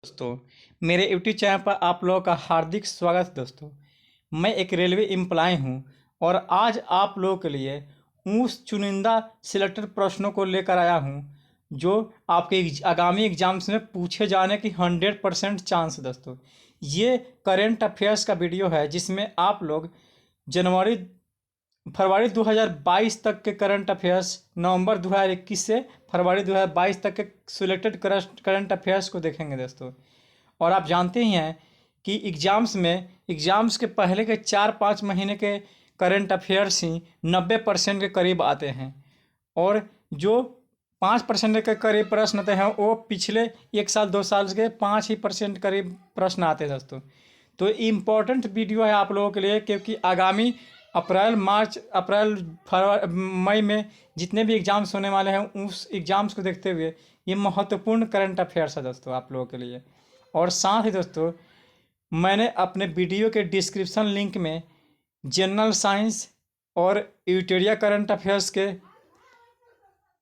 दोस्तों, मेरे YouTube channel पर आप लोगों का हार्दिक स्वागत है। दोस्तों, मैं एक रेलवे एम्प्लॉय हूं और आज आप लोगों के लिए उस चुनिंदा सिलेक्टेड प्रश्नों को लेकर आया हूं जो आपके आगामी एग्जाम्स में पूछे जाने की 100% चांस है। दोस्तों, ये करेंट अफेयर्स का वीडियो है जिसमें आप लोग जनवरी फरवरी 2022 तक के करंट अफेयर्स, नवंबर 2021 से फरवरी 2022 तक के सिलेक्टेड करंट अफेयर्स को देखेंगे। दोस्तों, और आप जानते ही हैं कि एग्ज़ाम्स के पहले के 4-5 महीने के करंट अफेयर्स ही 90% के करीब आते हैं और जो 5% के करीब प्रश्न आते हैं वो पिछले 1 साल 2 साल के 5% करीब प्रश्न आते हैं। दोस्तों, तो इम्पोर्टेंट वीडियो है आप लोगों के लिए, क्योंकि आगामी अप्रैल फरवरी मई में जितने भी एग्ज़ाम्स होने वाले हैं उस एग्ज़ाम्स को देखते हुए ये महत्वपूर्ण करंट अफेयर्स है दोस्तों आप लोगों के लिए। और साथ ही दोस्तों, मैंने अपने वीडियो के डिस्क्रिप्शन लिंक में जनरल साइंस और यूटेरिया करंट अफेयर्स के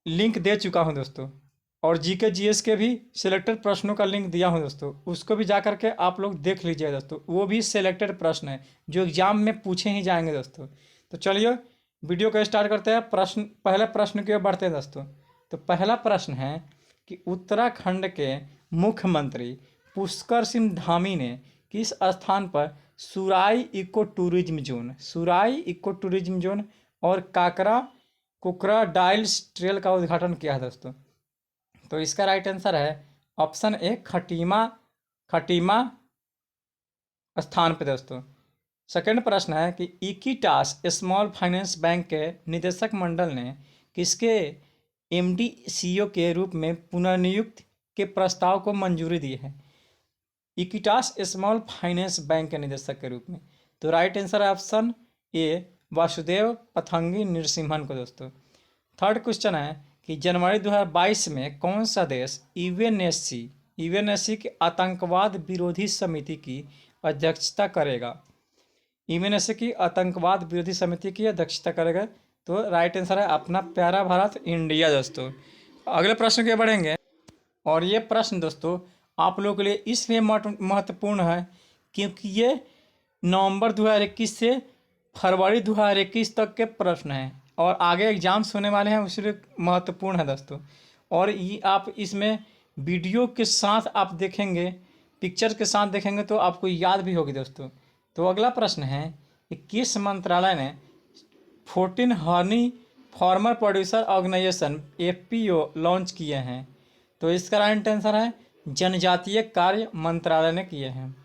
लिंक दे चुका हूं दोस्तों, और जीके जीएस के भी सिलेक्टेड प्रश्नों का लिंक दिया हूं दोस्तों। उसको भी जा करके आप लोग देख लीजिए दोस्तों, वो भी सिलेक्टेड प्रश्न है जो एग्जाम में पूछे ही जाएंगे दोस्तों। तो चलिए वीडियो को स्टार्ट करते हैं। पहले प्रश्न की ओर बढ़ते हैं दोस्तों। तो पहला प्रश्न है कि उत्तराखंड के मुख्यमंत्री पुष्कर सिंह धामी ने किस स्थान पर सुराई इको टूरिज्म जोन और क्रोकोडाइल्स ट्रेल का उद्घाटन किया है दोस्तों। तो इसका राइट आंसर है ऑप्शन ए, खटीमा स्थान पे दोस्तों। सेकंड प्रश्न है कि इक्विटास स्मॉल फाइनेंस बैंक के निदेशक मंडल ने किसके एमडी सीईओ के रूप में पुनर्नियुक्ति के प्रस्ताव को मंजूरी दी है? इक्विटास स्मॉल फाइनेंस बैंक के निदेशक के रूप में। तो राइट आंसर है ऑप्शन ए, वासुदेव पथंगी नरसिम्हन को दोस्तों। थर्ड क्वेश्चन है कि जनवरी 2022 में कौन सा देश यूएनएससी की आतंकवाद विरोधी समिति की अध्यक्षता करेगा? यूएनएससी की आतंकवाद विरोधी समिति की अध्यक्षता करेगा। तो राइट आंसर है अपना प्यारा भारत, इंडिया दोस्तों। अगले प्रश्न के बढ़ेंगे, और ये प्रश्न दोस्तों आप लोगों के लिए इसलिए महत्वपूर्ण है क्योंकि ये नवंबर 2021 से फरवरी 2021 तक के प्रश्न हैं और आगे एग्जाम्स होने वाले हैं, इसलिए महत्वपूर्ण है दोस्तों। और ये आप इसमें वीडियो के साथ आप देखेंगे, पिक्चर के साथ देखेंगे तो आपको याद भी होगी दोस्तों। तो अगला प्रश्न है कि किस मंत्रालय ने 14 honey farmer producer organisation FPO launch किए हैं? तो इसका राइट आंसर है जनजातीय कार्य मंत्रालय ने किए हैं।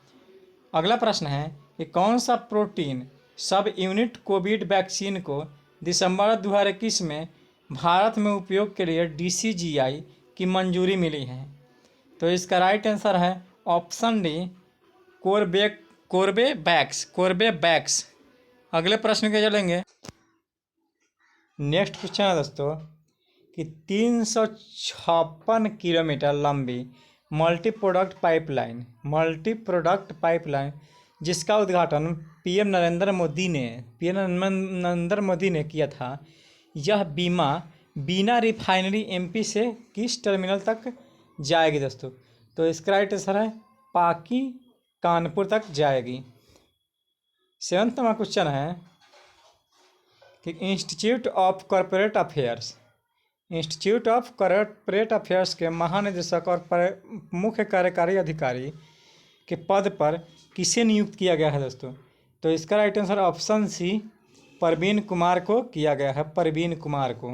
अगला प्रश्न है कि कौन सा प्रोटीन सब यूनिट कोविड वैक्सीन को दिसंबर 2021 में भारत में उपयोग के लिए डीसीजीआई की मंजूरी मिली है? तो इसका राइट आंसर है ऑप्शन डी, कोर्बेवैक्स। अगले प्रश्न के चलेंगे। नेक्स्ट क्वेश्चन है दोस्तों कि 356 किलोमीटर लंबी मल्टी प्रोडक्ट पाइपलाइन जिसका उद्घाटन पीएम नरेंद्र मोदी ने किया था, यह बीना रिफाइनरी एमपी से किस टर्मिनल तक जाएगी दोस्तों? तो इसका राइट आंसर है पाकी कानपुर तक जाएगी। 7वां क्वेश्चन है कि इंस्टीट्यूट ऑफ कॉरपोरेट अफेयर्स के महानिदेशक और मुख्य कार्यकारी अधिकारी के पद पर किसे नियुक्त किया गया है दोस्तों? तो इसका right answer option C, Parveen Kumar को किया गया है, परवीन कुमार को।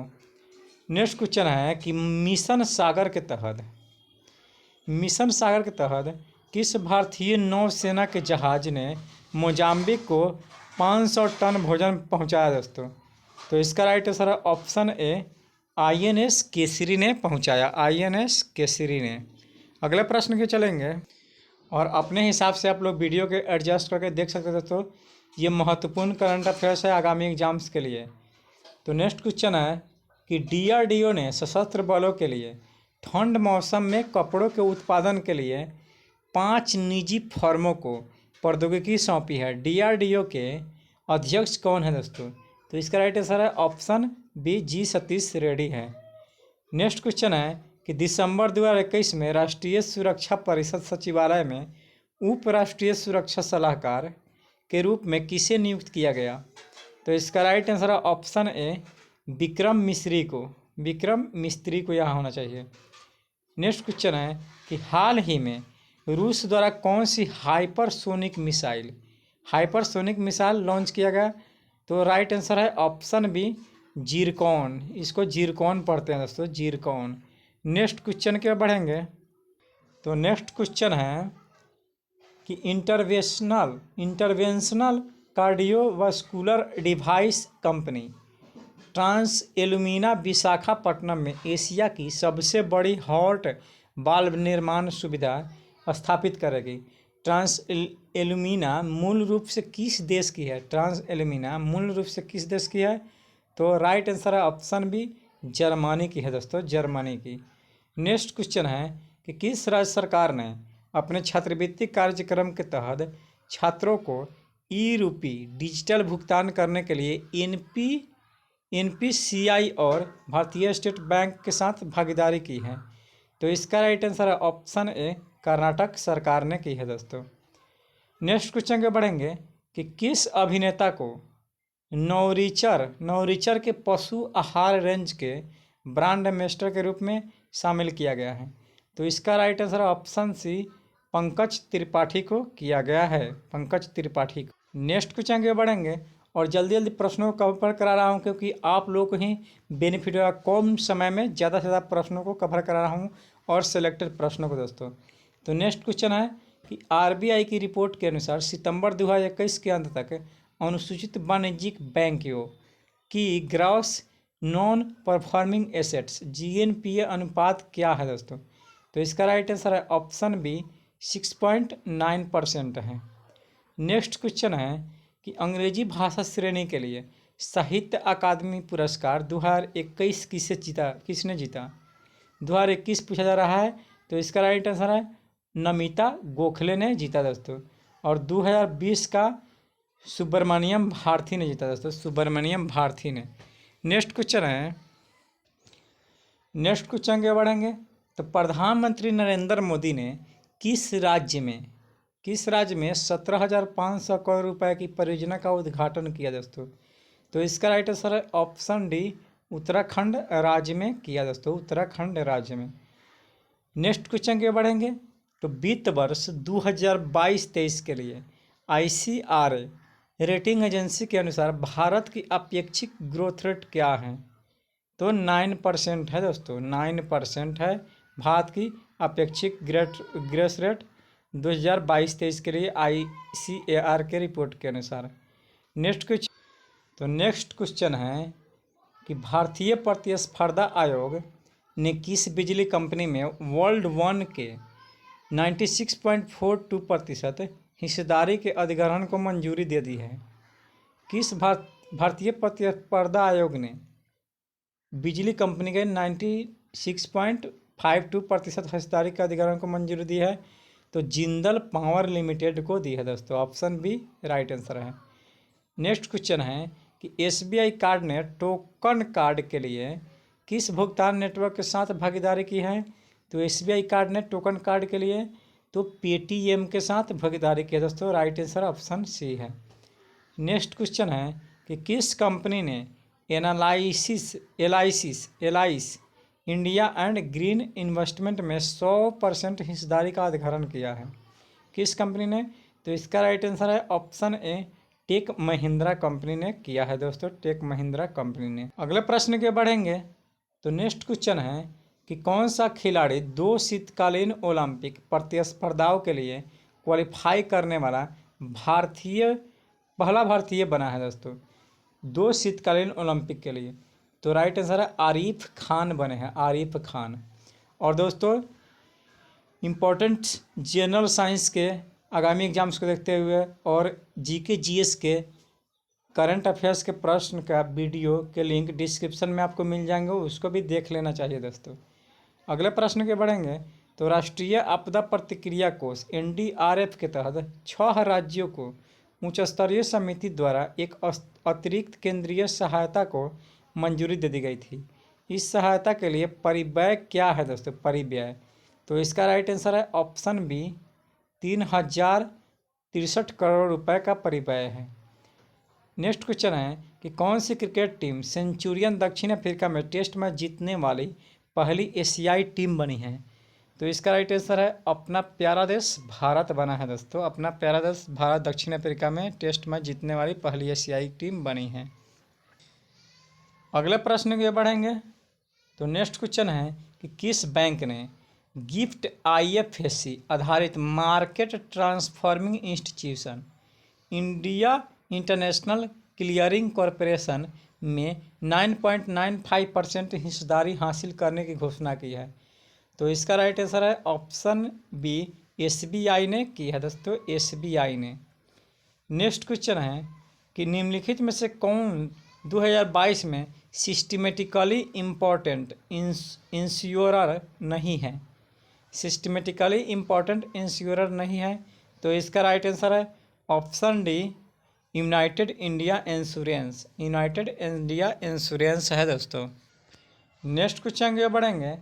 नेक्स्ट क्वेश्चन है कि मिशन सागर के तहत किस भारतीय नौसेना के जहाज ने मोजाम्बिक को 500 टन भोजन पहुंचाया दोस्तों? तो इसका राइट आंसर है ऑप्शन ए, आईएनएस केसरी ने पहुंचाया, आईएनएस केसरी ने। अगले प्रश्न के चलेंगे और अपने हिसाब से आप लोग वीडियो के एडजस्ट करके देख सकते हैं दोस्तों। ये महत्वपूर्ण करंट अफेयर्स है आगामी एग्जाम्स के लिए। तो नेक्स्ट क्वेश्चन है कि डीआरडीओ ने सशस्त्र बलों के लिए ठंड मौसम में कपड़ों के उत्पादन के लिए 5 निजी फर्मों को प्रौद्योगिकी सौंपी है। डीआरडीओ के अध्यक्ष कौन है दोस्तों? तो इसका राइट आंसर है ऑप्शन बी, जी सतीश रेड्डी है। नेक्स्ट क्वेश्चन है कि दिसंबर 2021 में राष्ट्रीय सुरक्षा परिषद सचिवालय में उप राष्ट्रीय सुरक्षा सलाहकार के रूप में किसे नियुक्त किया गया? तो इसका राइट आंसर है ऑप्शन ए विक्रम मिस्री को। विक्रम मिस्त्री को यहाँ होना चाहिए। नेक्स्ट क्वेश्चन है कि हाल ही में रूस द्वारा कौन सी हाइपरसोनिक मिसाइल लॉन्च किया गया? तो राइट आंसर है ऑप्शन बी जीरकॉन। इसको जीरकॉन पढ़ते हैं दोस्तों, जीरकॉन। नेक्स्ट क्वेश्चन के बढ़ेंगे तो नेक्स्ट क्वेश्चन है कि interventional cardiovascular device company Translumina Visakhapatnam में एशिया की सबसे बड़ी हार्ट वाल्व निर्माण सुविधा स्थापित करेगी। ट्रांस एल्यूमिना मूल रूप से किस देश की है? ट्रांस एल्यूमिना मूल रूप से किस देश की है? तो राइट आंसर है ऑप्शन बी जर्मनी की है दोस्तों, जर्मनी की। नेक्स्ट क्वेश्चन है कि किस राज्य सरकार ने अपने छात्रवृत्ति कार्यक्रम के तहत छात्रों को ई रूपी डिजिटल भुगतान करने के लिए एनपीसीआई और भारतीय स्टेट बैंक के साथ भागीदारी की है? तो इसका राइट आंसर है ऑप्शन ए कर्नाटक सरकार ने की है दोस्तों। नेक्स्ट क्वेश्चन के बढ़ेंगे कि किस अभिनेता को नौरिचर के पशु आहार रेंज के ब्रांड एम्बेसडर के रूप में शामिल किया गया है? तो इसका right answer option C Pankaj Tripathi को किया गया है, पंकज त्रिपाठी को। नेक्स्ट क्वेश्चन के बढ़ेंगे और जल्दी जल्दी प्रश्नों को कवर करा रहा हूँ क्योंकि आप लोग को ही बेनिफिट होगा। कम समय में ज़्यादा से ज़्यादा प्रश्नों को कवर करा रहा हूँ और सिलेक्टेड प्रश्नों को दोस्तों। तो नेक्स्ट क्वेश्चन है कि आरबीआई की रिपोर्ट के अनुसार सितंबर 2021 के अंत तक अनुसूचित वाणिज्यिक बैंकों की gross non performing assets GNPA अनुपात क्या है दोस्तों? तो इसका राइट आंसर है ऑप्शन बी 6.9% है। नेक्स्ट क्वेश्चन है कि अंग्रेजी भाषा श्रेणी के लिए साहित्य अकादमी पुरस्कार 2021 किसने जीता? 2021 पूछा जा रहा है, तो इसका राइट आंसर है नमिता गोखले ने जीता दोस्तों। और 2020 का सुब्रमण्यम भारती ने जीता दोस्तों, सुब्रमण्यम भारती ने। नेक्स्ट क्वेश्चन के बढ़ेंगे तो प्रधानमंत्री नरेंद्र मोदी ने किस राज्य में 17,500 करोड़ रुपए की परियोजना का उद्घाटन किया दोस्तों? तो इसका राइट आंसर है ऑप्शन डी उत्तराखंड राज्य में किया दोस्तों, उत्तराखंड राज्य में। नेक्स्ट क्वेश्चन के बढ़ेंगे तो वित्त वर्ष 2022-23 के लिए आईसीआरए रेटिंग एजेंसी के अनुसार भारत की अपेक्षित ग्रोथ रेट क्या है? तो 9% है दोस्तों, 9% है भारत की अपेक्षित ग्रोथ रेट 2022-23 के लिए आईसीएआर के रिपोर्ट के अनुसार। नेक्स्ट क्वेश्चन है कि भारतीय प्रतिस्पर्धा आयोग ने किस बिजली कंपनी में वर्ल्ड वन के 96.42% हिस्सेदारी के अधिग्रहण को मंजूरी दे दी है? किस भारतीय प्रतिस्पर्धा आयोग ने बिजली कंपनी के 96.52% हिस्सेदारी के अधिग्रहण को मंजूरी दी है? तो जिंदल पावर लिमिटेड को दी है दोस्तों, ऑप्शन बी राइट आंसर है। नेक्स्ट क्वेश्चन है कि एसबीआई कार्ड ने टोकन कार्ड के लिए किस भुगतान नेटवर्क के साथ भागीदारी की है? तो एसबीआई कार्ड ने टोकन कार्ड के लिए तो पेटीएम के साथ भागीदारी की है दोस्तों, राइट आंसर ऑप्शन सी है। नेक्स्ट क्वेश्चन है कि किस कंपनी ने एलाइसिस इंडिया एंड ग्रीन इन्वेस्टमेंट में 100% हिस्सेदारी का अधिग्रहण किया है? किस कंपनी ने? तो इसका राइट आंसर है option A Tech Mahindra company ने किया है दोस्तों, टेक महिंद्रा कंपनी ने। अगले प्रश्न के बढ़ेंगे तो नेक्स्ट क्वेश्चन है कि कौन सा खिलाड़ी 2 शीतकालीन ओलंपिक प्रतिस्पर्धाओं के लिए क्वालिफाई करने वाला पहला भारतीय बना है दोस्तों, 2 शीतकालीन ओलंपिक के लिए? तो राइट आंसर है आरिफ खान बने हैं, आरिफ खान। और दोस्तों इम्पोर्टेंट जनरल साइंस के आगामी एग्जाम्स को देखते हुए और जीके जीएस के करंट अफेयर्स के प्रश्न का वीडियो के लिंक डिस्क्रिप्शन में आपको मिल जाएंगे, उसको भी देख लेना चाहिए दोस्तों। अगले प्रश्न के बढ़ेंगे तो राष्ट्रीय आपदा प्रतिक्रिया कोष एनडीआरएफ के तहत 6 राज्यों को उच्च स्तरीय समिति द्वारा एक अतिरिक्त केंद्रीय सहायता को मंजूरी दे दी गई थी। इस सहायता के लिए परिव्यय क्या है दोस्तों? परिव्यय। तो इसका राइट आंसर है ऑप्शन बी, 3063 करोड़ रुपए का परिव्यय है। नेक्स्ट क्वेश्चन है कि कौन सी क्रिकेट टीम सेंचुरियन दक्षिण अफ्रीका में टेस्ट मैच जीतने वाली पहली एशियाई टीम बनी है? तो इसका राइट आंसर है अपना प्यारा देश भारत बना है दोस्तों। अपना प्यारा देश भारत दक्षिण अफ्रीका में टेस्ट मैच जीतने वाली पहली एशियाई टीम बनी है। अगले प्रश्न के बढ़ेंगे। तो नेक्स्ट क्वेश्चन है कि किस बैंक ने गिफ्ट IFSC आधारित market transforming institution India international clearing corporation में 9.95% हिस्सेदारी हासिल करने की घोषणा की है? तो इसका राइट आंसर है ऑप्शन बी, SBI ने की है दोस्तों, SBI ने। नेक्स्ट क्वेश्चन है कि निम्नलिखित में से कौन 2022 में सिस्टमेटिकली इम्पोर्टेंट इंश्योरर नहीं है? सिस्टमेटिकली इम्पोर्टेंट इंश्योरर नहीं है, तो इसका राइट आंसर है option D, United India insurance. United India insurance है दोस्तों। नेक्स्ट क्वेश्चन के बढ़ेंगे।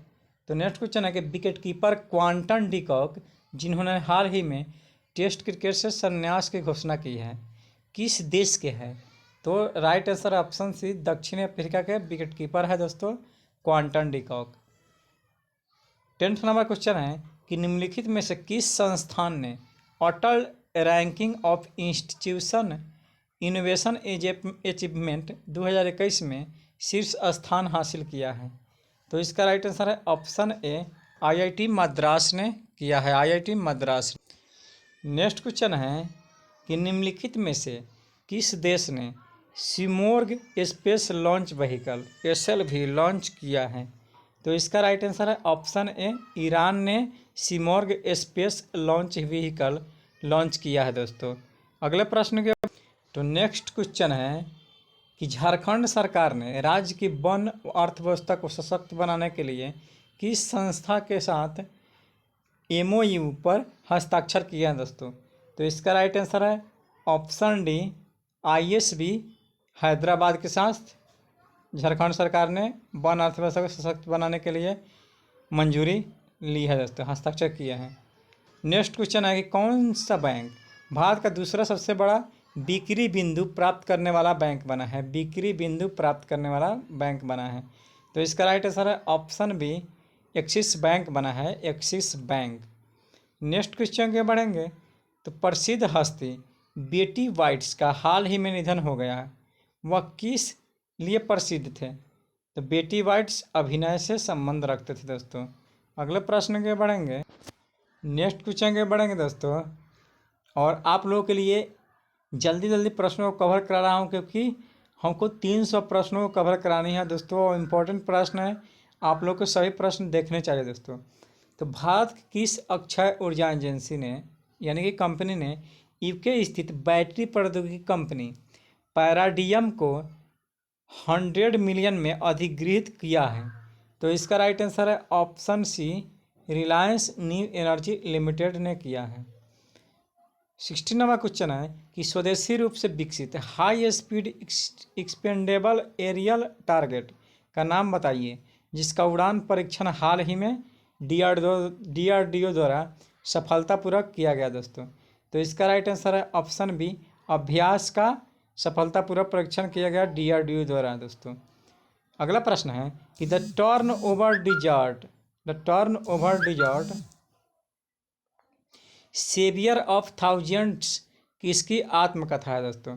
तो नेक्स्ट क्वेश्चन है कि विकेट कीपर क्वांटन डिकॉक जिन्होंने हाल ही में टेस्ट क्रिकेट से संन्यास की घोषणा की है, किस देश के हैं? तो राइट आंसर ऑप्शन सी, दक्षिण अफ्रीका के विकेट कीपर है दोस्तों Quinton de Kock. 10th number question है कि निम्नलिखित में से किस संस्थान ने Atal ranking of institution innovation achievement 2021 में शीर्ष स्थान हासिल किया है? तो इसका राइट आंसर है ऑप्शन ए, IIT मद्रास ने किया है, IIT मद्रास। नेक्स्ट क्वेश्चन है कि निम्नलिखित में से किस देश ने Simorgh space launch vehicle SLV launch किया है? तो इसका राइट आंसर है ऑप्शन ए, ईरान ने Simorgh space launch vehicle launch किया है दोस्तों। अगले प्रश्न के तो नेक्स्ट क्वेश्चन है कि झारखंड सरकार ने राज्य की वन अर्थव्यवस्था को सशक्त बनाने के लिए किस संस्था के साथ MOU पर हस्ताक्षर किया है दोस्तों? तो इसका राइट आंसर है ऑप्शन डी, ISB हैदराबाद के साथ झारखंड सरकार ने वन अर्थव्यवस्था को सशक्त बनाने के लिए मंजूरी ली है दोस्तों, हस्ताक्षर किए हैं। नेक्स्ट क्वेश्चन है कि कौन सा बैंक भारत का दूसरा सबसे बड़ा बिक्री बिंदु प्राप्त करने वाला बैंक बना है? बिक्री बिंदु प्राप्त करने वाला बैंक बना है। तो इसका राइट आंसर है ऑप्शन बी, एक्सिस बैंक बना है, एक्सिस बैंक। नेक्स्ट क्वेश्चन के बढ़ेंगे। तो प्रसिद्ध हस्ती बेटी वाइट्स का हाल ही में निधन हो गया है, वह किस लिए प्रसिद्ध थे? तो बेटी वाइट्स अभिनय से संबंध रखते थे दोस्तों। अगले प्रश्न के बढ़ेंगे। नेक्स्ट क्वेश्चन के बढ़ेंगे दोस्तों, और आप लोगों के लिए जल्दी जल्दी प्रश्नों को कवर करा रहा हूँ क्योंकि हमको 300 प्रश्नों को कवर करानी है दोस्तों। इम्पोर्टेंट प्रश्न है, आप लोग को सभी प्रश्न देखने चाहिए दोस्तों। तो भारत की किस अक्षय ऊर्जा एजेंसी ने यानी कि कंपनी ने UK स्थित बैटरी प्रौद्योगिकी कंपनी पैराडियम को 100 मिलियन में अधिग्रहित किया है? तो इसका राइट आंसर है ऑप्शन सी, रिलायंस न्यू एनर्जी लिमिटेड ने किया है। 16 नंबर क्वेश्चन है कि स्वदेशी रूप से विकसित high speed expendable aerial target का नाम बताइए जिसका उड़ान परीक्षण हाल ही में DRDO द्वारा सफलतापूर्वक किया गया दोस्तों। तो इसका राइट आंसर है ऑप्शन बी, अभ्यास का सफलतापूर्वक परीक्षण किया गया DRDO द्वारा दोस्तों। अगला प्रश्न है कि the turn over desert saviour of thousands किसकी आत्मकथा है दोस्तों?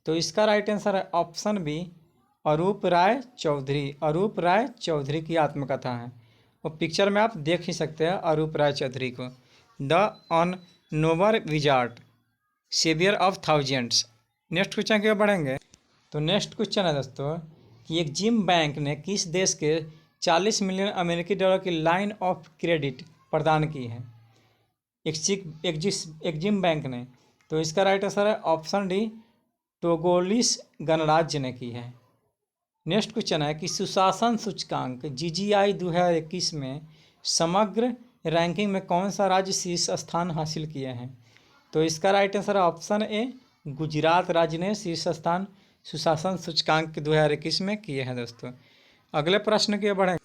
तो इसका राइट आंसर है ऑप्शन बी, अरूप राय चौधरी। अरूप राय चौधरी की आत्मकथा है, वो पिक्चर में आप देख ही सकते हैं अरूप राय चौधरी को। The unknowable wizard saviour of thousands. Next question की ओर बढ़ेंगे। तो नेक्स्ट क्वेश्चन है दोस्तों कि एक जिम बैंक ने किस देश के 40 मिलियन अमेरिकी डॉलर की लाइन ऑफ क्रेडिट प्रदान की है? एक्जिम बैंक ने। तो इसका राइट आंसर है ऑप्शन डी, टोगोलिस गणराज्य ने की है। नेक्स्ट क्वेश्चन है कि सुशासन सूचकांक GGI 2021 में समग्र रैंकिंग में कौन सा राज्य शीर्ष स्थान हासिल किए हैं? तो इसका राइट आंसर है ऑप्शन ए, गुजरात राज्य ने शीर्ष स्थान सुशासन सूचकांक 2021 में किए हैं दोस्तों। अगले प्रश्न की ओर बढ़ें।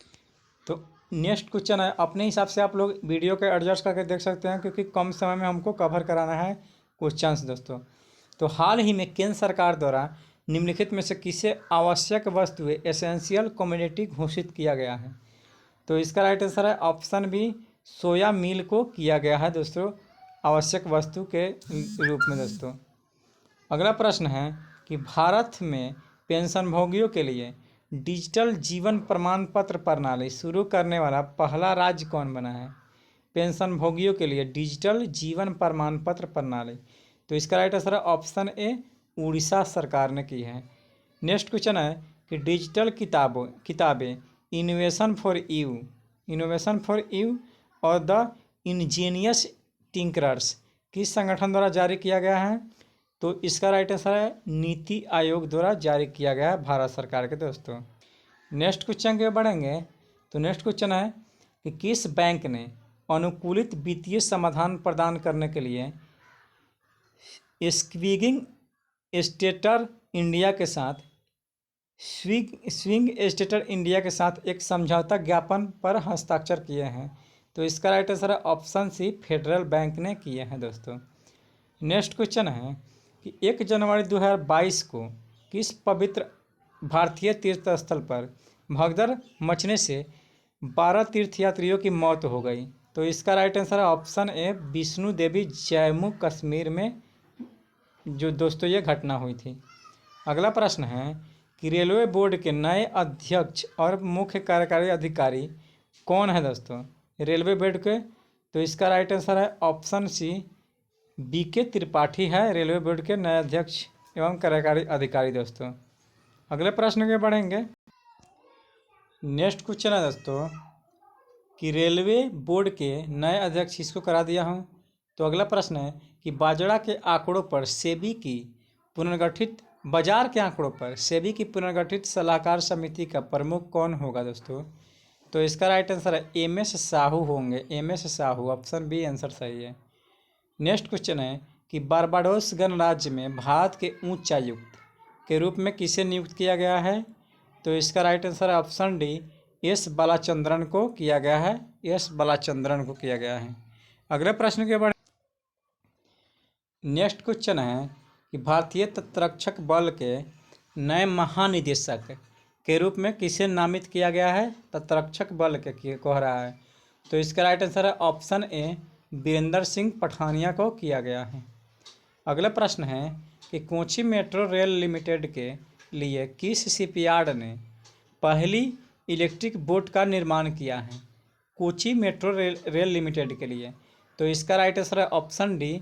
तो नेक्स्ट क्वेश्चन है, अपने हिसाब से आप लोग वीडियो के एडजस्ट करके देख सकते हैं क्योंकि कम समय में हमको कवर कराना है क्वेश्चंस दोस्तों। तो हाल ही में केंद्र सरकार द्वारा निम्नलिखित में से किसे आवश्यक वस्तुएं एसेंशियल कमोडिटी घोषित किया गया है? तो इसका राइट आंसर है ऑप्शन बी, सोया मिल को किया गया है दोस्तों आवश्यक वस्तु के रूप में दोस्तों। अगला प्रश्न है कि भारत में पेंशनभोगियों के लिए डिजिटल जीवन प्रमाण पत्र प्रणाली शुरू करने वाला पहला राज्य कौन बना है? पेंशनभोगियों के लिए डिजिटल जीवन प्रमाण पत्र प्रणाली, तो इसका राइट आंसर है ऑप्शन ए, उड़ीसा सरकार ने की है। नेक्स्ट क्वेश्चन है कि डिजिटल किताबें इनोवेशन फॉर यू और द इंजीनियस टिंकरर्स किस संगठन द्वारा जारी किया गया है? तो इसका राइट आंसर है नीति आयोग द्वारा जारी किया गया है भारत सरकार के दोस्तों। नेक्स्ट क्वेश्चन के बढ़ेंगे। तो नेक्स्ट क्वेश्चन है कि किस बैंक ने अनुकूलित वित्तीय समाधान प्रदान करने के लिए स्विंग स्टेटर इंडिया के साथ एक समझौता ज्ञापन पर हस्ताक्षर किए हैं? तो इसका राइट आंसर है ऑप्शन सी, फेडरल बैंक ने किए हैं दोस्तों। नेक्स्ट क्वेश्चन है कि 1 जनवरी 2022 को किस पवित्र भारतीय तीर्थ स्थल पर भगदड़ मचने से 12 तीर्थयात्रियों की मौत हो गई? तो इसका राइट आंसर है ऑप्शन ए, विष्णु देवी जम्मू कश्मीर में जो दोस्तों ये घटना हुई थी। अगला प्रश्न है कि रेलवे बोर्ड के नए अध्यक्ष और मुख्य कार्यकारी अधिकारी कौन है दोस्तों? रेलवे बोर्ड के, तो इसका राइट आंसर है ऑप्शन सी, BK त्रिपाठी है रेलवे बोर्ड के नए अध्यक्ष एवं कार्यकारी अधिकारी दोस्तों। अगले प्रश्न के बढ़ेंगे। नेक्स्ट क्वेश्चन है दोस्तों कि रेलवे बोर्ड के नए अध्यक्ष इसको करा दिया हूँ। तो अगला प्रश्न है कि बाजार के आंकड़ों पर सेबी की पुनर्गठित सलाहकार समिति का प्रमुख कौन होगा दोस्तों? तो इसका राइट आंसर है MS साहू होंगे, MS Sahu, option B answer सही है। नेक्स्ट क्वेश्चन है कि बारबाडोस गणराज्य में भारत के उच्चायुक्त के रूप में किसे नियुक्त किया गया है? तो इसका राइट आंसर है ऑप्शन डी, S बालाचंद्रन को किया गया है, S बालाचंद्रन को किया गया है। अगले प्रश्न के बाद नेक्स्ट क्वेश्चन है कि भारतीय तटरक्षक बल के नए महानिदेशक के रूप में किसे नामित किया गया है? तटरक्षक बल के कह रहा है। तो इसका राइट आंसर है ऑप्शन ए, वीरेंद्र सिंह पठानिया को किया गया है। अगला प्रश्न है कि कोची मेट्रो रेल लिमिटेड के लिए किस शिपयार्ड ने पहली इलेक्ट्रिक बोट का निर्माण किया है? कोची मेट्रो रेल लिमिटेड के लिए, तो इसका राइट आंसर है option D,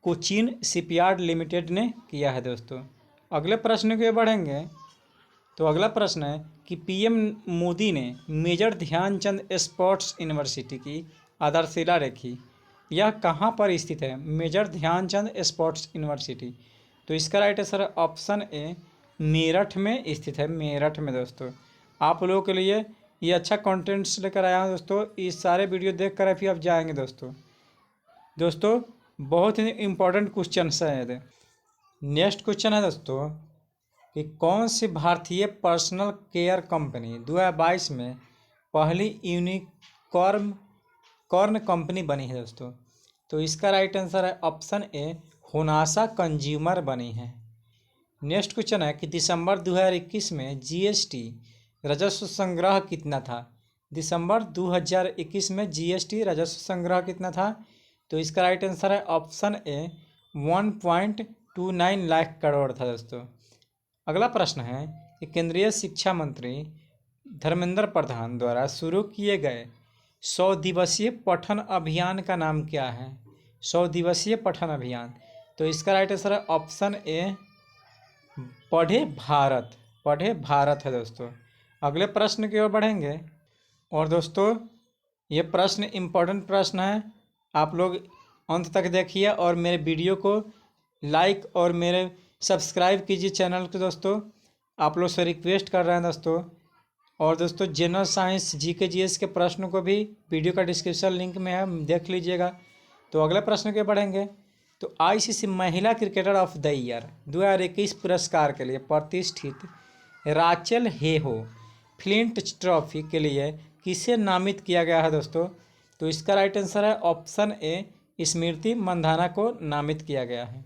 Cochin shipyard limited ने किया है दोस्तों। अगले प्रश्न के बढ़ेंगे। तो अगला प्रश्न है कि PM मोदी ने मेजर ध्यानचंद स्पोर्ट्स यूनिवर्सिटी की आधारशिला रखी, यह कहाँ पर स्थित है? मेजर ध्यानचंद स्पोर्ट्स यूनिवर्सिटी, तो इसका राइट आंसर है ऑप्शन ए, मेरठ में स्थित है, मेरठ में दोस्तों। आप लोगों के लिए ये अच्छा कंटेंट्स लेकर आया हूँ दोस्तों, ये सारे वीडियो देख कर फिर आप जाएंगे दोस्तों बहुत ही इम्पोर्टेंट क्वेश्चन है। नेक्स्ट क्वेश्चन है दोस्तों कि कौन सी भारतीय पर्सनल केयर कंपनी 2022 में पहली यूनिकॉर्न कंपनी बनी है दोस्तों? तो इसका राइट आंसर है ऑप्शन ए, होनासा कंज्यूमर बनी है। नेक्स्ट क्वेश्चन है कि दिसंबर 2021 में GST राजस्व संग्रह कितना था? दिसंबर 2021 में GST राजस्व संग्रह कितना था? तो इसका राइट आंसर है ऑप्शन ए, 1.29 लाख करोड़ था दोस्तों। अगला प्रश्न है कि केंद्रीय शिक्षा मंत्री धर्मेंद्र प्रधान द्वारा शुरू किए गए 100 दिवसीय पठन अभियान का नाम क्या है? 100 दिवसीय पठन अभियान, तो इसका राइट आंसर है ऑप्शन ए, पढ़े भारत है दोस्तों। अगले प्रश्न की ओर बढ़ेंगे। और दोस्तों ये प्रश्न इम्पोर्टेंट प्रश्न है, आप लोग अंत तक देखिए और मेरे वीडियो को लाइक और मेरे सब्सक्राइब कीजिए चैनल को दोस्तों, आप लोग से रिक्वेस्ट कर रहे हैं दोस्तों। और दोस्तों जनरल साइंस GK GS के प्रश्न को भी वीडियो का डिस्क्रिप्शन लिंक में है, देख लीजिएगा। तो अगले प्रश्न के बढ़ेंगे। तो ICC महिला क्रिकेटर ऑफ द ईयर 2021 पुरस्कार के लिए प्रतिष्ठित राचेल हेहो फ्लिंट ट्रॉफी के लिए किसे नामित किया गया है दोस्तों? तो इसका राइट आंसर है ऑप्शन ए, स्मृति मंधाना को नामित किया गया है।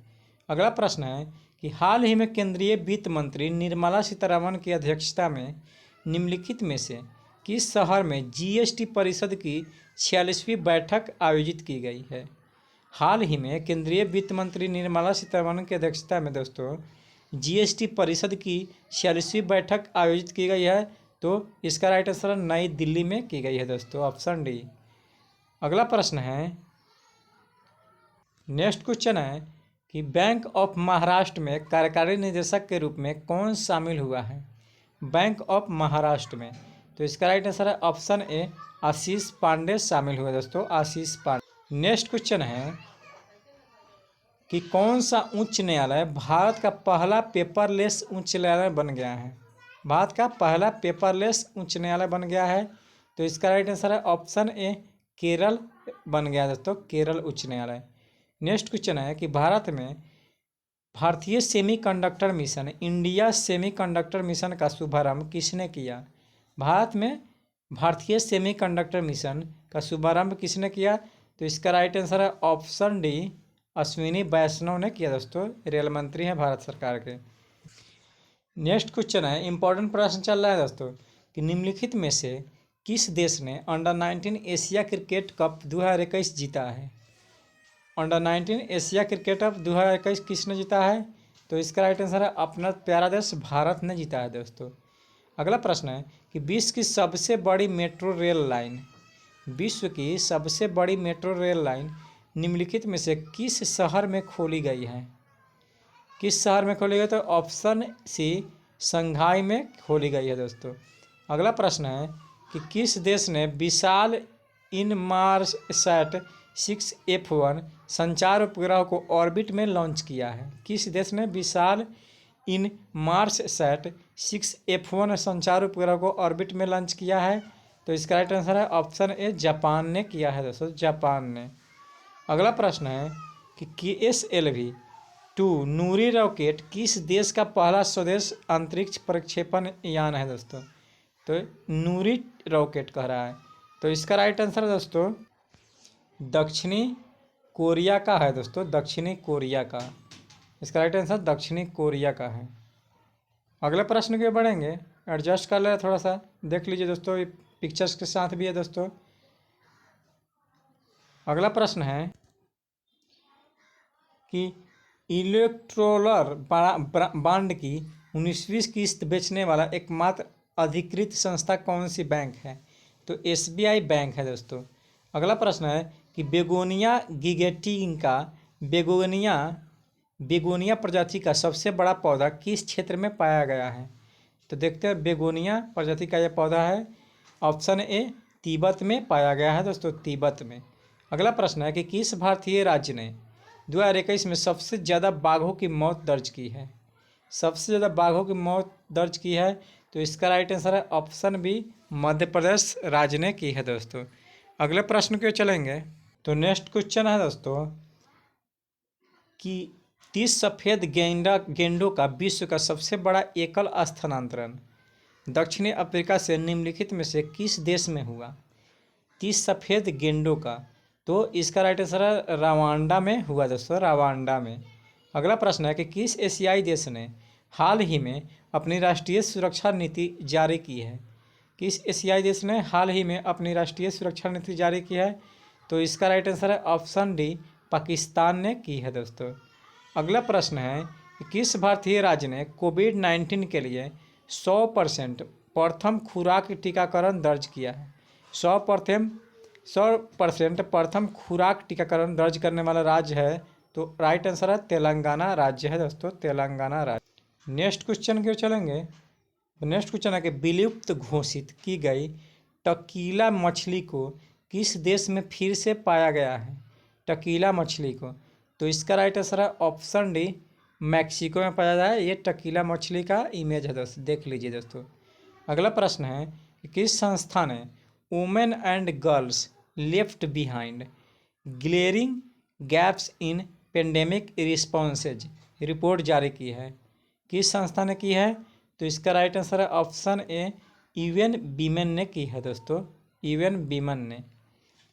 अगला प्रश्न है कि हाल ही में केंद्रीय वित्त मंत्री निर्मला सीतारमण की अध्यक्षता में निम्नलिखित में से किस शहर में जीएसटी परिषद की 46वीं बैठक आयोजित की गई है? हाल ही में केंद्रीय वित्त मंत्री निर्मला सीतारमण की अध्यक्षता में दोस्तों जीएसटी परिषद की 46वीं बैठक आयोजित की गई है। तो इसका राइट आंसर नई दिल्ली में की गई है दोस्तों, ऑप्शन डी। अगला प्रश्न है, नेक्स्ट क्वेश्चन है कि बैंक ऑफ महाराष्ट्र में कार्यकारी निदेशक के रूप में कौन शामिल हुआ है? बैंक ऑफ महाराष्ट्र में, तो इसका राइट आंसर है ऑप्शन ए, आशीष पांडे शामिल हुए दोस्तों, आशीष पांडे। नेक्स्ट क्वेश्चन है कि कौन सा उच्च न्यायालय भारत का पहला पेपरलेस उच्च न्यायालय बन गया है? भारत का पहला पेपरलेस उच्च न्यायालय बन गया है। तो इसका राइट आंसर है ऑप्शन ए, केरल बन गया दोस्तों, केरल उच्च न्यायालय। नेक्स्ट क्वेश्चन है कि भारत में भारतीय semiconductor mission, India semiconductor mission का शुभारंभ किसने किया? भारत में भारतीय सेमीकंडक्टर मिशन का शुभारंभ किसने किया? तो इसका राइट आंसर है ऑप्शन डी, अश्विनी वैष्णव ने किया दोस्तों, रेल मंत्री हैं भारत सरकार के। नेक्स्ट क्वेश्चन है, इंपॉर्टेंट प्रश्न चल रहा है दोस्तों कि निम्नलिखित में से किस देश ने अंडर-19 एशिया क्रिकेट कप 2021 जीता है? अंडर-19 एशिया क्रिकेट कप 2021 किसने जीता है? तो इसका राइट आंसर है अपना प्यारा देश भारत ने जीता है दोस्तों। अगला प्रश्न है कि विश्व की सबसे बड़ी मेट्रो रेल लाइन, विश्व की सबसे बड़ी मेट्रो रेल लाइन निम्नलिखित में से किस शहर में खोली गई है? किस शहर में खोली गई? तो ऑप्शन सी, शंघाई में खोली गई है दोस्तों। अगला प्रश्न है कि किस देश ने विशाल इनमार्सैट 6F1 संचार उपग्रह को ऑर्बिट में लॉन्च किया है? किस देश ने विशाल इनमार्सैट 6F1 संचार उपग्रह को ऑर्बिट में लॉन्च किया है? तो इसका राइट आंसर है ऑप्शन ए, जापान ने किया है दोस्तों, जापान ने। अगला प्रश्न है कि KSLV-2 नूरी रॉकेट किस देश का पहला स्वदेश अंतरिक्ष प्रक्षेपण यान है दोस्तों? तो नूरी रॉकेट कह रहा है। तो इसका राइट आंसर है दोस्तों दक्षिणी कोरिया का है दोस्तों, दक्षिणी कोरिया का। इसका राइट आंसर दक्षिणी कोरिया का है। अगले प्रश्न के बढ़ेंगे, एडजस्ट कर ले थोड़ा सा, देख लीजिए दोस्तों, ये पिक्चर्स के साथ भी है दोस्तों। अगला प्रश्न है कि इलेक्टोरल बॉन्ड की 19वीं किस्त बेचने वाला एकमात्र अधिकृत संस्था कौन सी बैंक है? तो SBI बैंक है दोस्तों। अगला प्रश्न है कि बेगोनिया गिगेटिन का बेगोनिया प्रजाति का सबसे बड़ा पौधा किस क्षेत्र में पाया गया है? तो देखते हैं, बेगोनिया प्रजाति का यह पौधा है, ऑप्शन ए, तिब्बत में पाया गया है दोस्तों, तिब्बत में। अगला प्रश्न है कि किस भारतीय राज्य ने 2021 में सबसे ज़्यादा बाघों की मौत दर्ज की है? सबसे ज़्यादा बाघों की मौत दर्ज की है? तो इसका राइट आंसर है ऑप्शन बी, मध्य प्रदेश राज्य ने की है दोस्तों। अगले प्रश्न के चलेंगे, तो नेक्स्ट क्वेश्चन है दोस्तों कि 30 सफ़ेद गेंडों का विश्व का सबसे बड़ा एकल स्थानांतरण दक्षिणी अफ्रीका से निम्नलिखित में से किस देश में हुआ? 30 सफ़ेद गेंडों का, तो इसका राइट आंसर है रवांडा में हुआ दोस्तों, रवांडा में। अगला प्रश्न है कि किस एशियाई देश ने हाल ही में अपनी राष्ट्रीय सुरक्षा नीति जारी की है? किस एशियाई देश ने हाल ही में अपनी राष्ट्रीय सुरक्षा नीति जारी की है? तो इसका राइट आंसर है ऑप्शन डी, पाकिस्तान ने की है दोस्तों। अगला प्रश्न है कि किस भारतीय राज्य ने कोविड-19 के लिए 100% प्रथम खुराक टीकाकरण दर्ज किया है? 100% प्रथम खुराक टीकाकरण दर्ज करने वाला राज्य है? तो राइट आंसर है तेलंगाना राज्य है दोस्तों, तेलंगाना राज्य। नेक्स्ट क्वेश्चन के चलेंगे, नेक्स्ट क्वेश्चन है कि विलुप्त घोषित की गई टकीला मछली को किस देश में फिर से पाया गया है? टकीला मछली को, तो इसका राइट आंसर है ऑप्शन डी, मैक्सिको में पाया जाए। ये टकीला मछली का इमेज है दोस्तों, देख लीजिए दोस्तों। अगला प्रश्न है कि किस संस्था ने women and girls left behind glaring gaps in pandemic responses report जारी की है? किस संस्था ने की है? तो इसका राइट आंसर है ऑप्शन ए, ईवन बीमन ने की है दोस्तों, ईवन बीमन ने।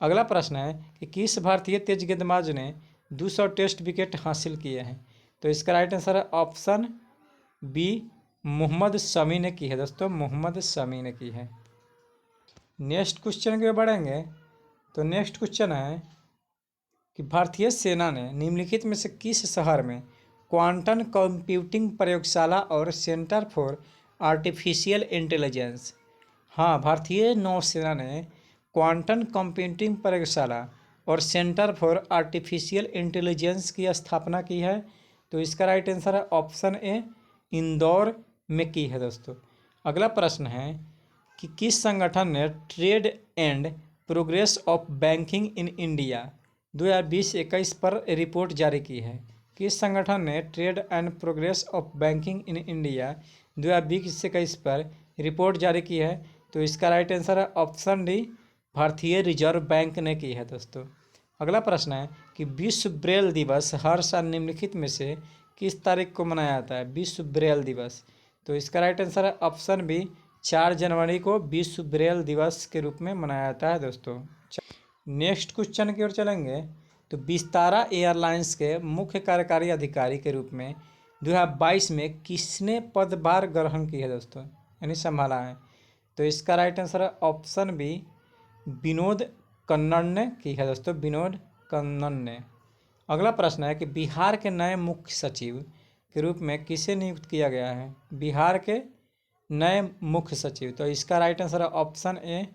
अगला प्रश्न है कि किस भारतीय तेज गेंदबाज ने 200 टेस्ट विकेट हासिल किए हैं? तो इसका राइट आंसर है ऑप्शन बी, मोहम्मद शमी ने की है दोस्तों, मोहम्मद शमी ने की है। नेक्स्ट क्वेश्चन के बढ़ेंगे। तो नेक्स्ट क्वेश्चन है कि भारतीय सेना ने निम्नलिखित में से किस शहर में क्वांटम कंप्यूटिंग प्रयोगशाला और सेंटर फॉर आर्टिफिशियल इंटेलिजेंस, हाँ, भारतीय नौसेना ने क्वांटम कंप्यूटिंग प्रयोगशाला और सेंटर फॉर आर्टिफिशियल इंटेलिजेंस की स्थापना की है? तो इसका राइट आंसर है ऑप्शन ए, इंदौर में की है दोस्तों। अगला प्रश्न है कि किस संगठन ने trade and progress of banking in India 2020-21 पर रिपोर्ट जारी की है? किस संगठन ने trade and progress of banking in India 2020-21 पर रिपोर्ट जारी की है? तो इसका राइट आंसर है ऑप्शन डी, भारतीय रिजर्व बैंक ने की है दोस्तों। अगला प्रश्न है कि विश्व ब्रेल दिवस हर साल निम्नलिखित में से किस तारीख को मनाया जाता है? विश्व ब्रेल दिवस। तो इसका राइट आंसर है ऑप्शन बी, 4 जनवरी को विश्व ब्रेल दिवस के रूप में मनाया जाता है दोस्तों। नेक्स्ट क्वेश्चन की ओर चलेंगे। तो विस्तारा एयरलाइंस के मुख्य कार्यकारी अधिकारी के रूप में 2022 में किसने पदभार ग्रहण की है दोस्तों, यानी संभाला है? तो इसका राइट आंसर है ऑप्शन बी, विनोद कन्नड़ ने की है दोस्तों, विनोद कन्नड़ ने। अगला प्रश्न है कि बिहार के नए मुख्य सचिव के रूप में किसे नियुक्त किया गया है? बिहार के नए मुख्य सचिव, तो इसका राइट आंसर है ऑप्शन ए,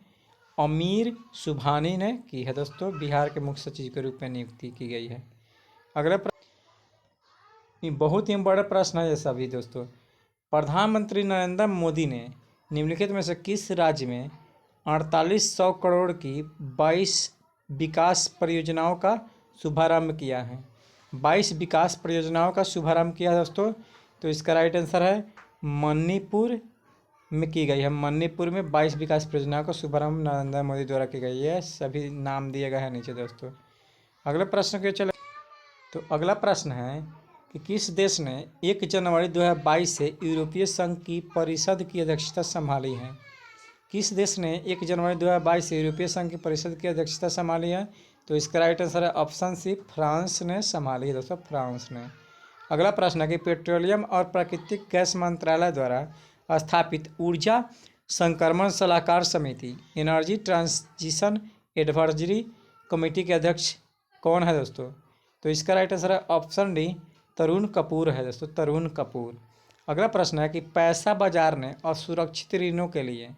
अमीर सुबहानी ने की है दोस्तों, बिहार के मुख्य सचिव के रूप में नियुक्ति की गई है। अगला बहुत ही बड़ा प्रश्न है ये सभी दोस्तों। प्रधानमंत्री नरेंद्र मोदी ने निम्नलिखित में से किस राज्य में 4800 करोड़ की 22 विकास परियोजनाओं का शुभारंभ किया है? 22 विकास परियोजनाओं का शुभारंभ किया है दोस्तों। तो इसका राइट आंसर है मणिपुर में की गई है। मणिपुर में 22 विकास परियोजनाओं का शुभारंभ नरेंद्र मोदी द्वारा की गई है। सभी नाम दिए गए हैं नीचे दोस्तों। अगले प्रश्न के चले। तो अगला प्रश्न है कि किस देश ने 1 जनवरी 2022 से यूरोपीय संघ की परिषद की अध्यक्षता संभाली है? किस देश ने 1 जनवरी 2022 से यूरोपीय संघ की परिषद की अध्यक्षता संभाली है? तो इसका राइट आंसर है ऑप्शन सी, फ्रांस ने संभाली है दोस्तों, फ्रांस ने। अगला प्रश्न है कि पेट्रोलियम और प्राकृतिक गैस मंत्रालय द्वारा स्थापित ऊर्जा संक्रमण सलाहकार समिति एनर्जी ट्रांजिशन एडवाइजरी कमेटी के अध्यक्ष कौन है दोस्तों? तो इसका राइट आंसर है ऑप्शन डी, तरुण कपूर है दोस्तों, तरुण कपूर। अगला प्रश्न है कि पैसा बाजार ने असुरक्षित ऋणों के लिए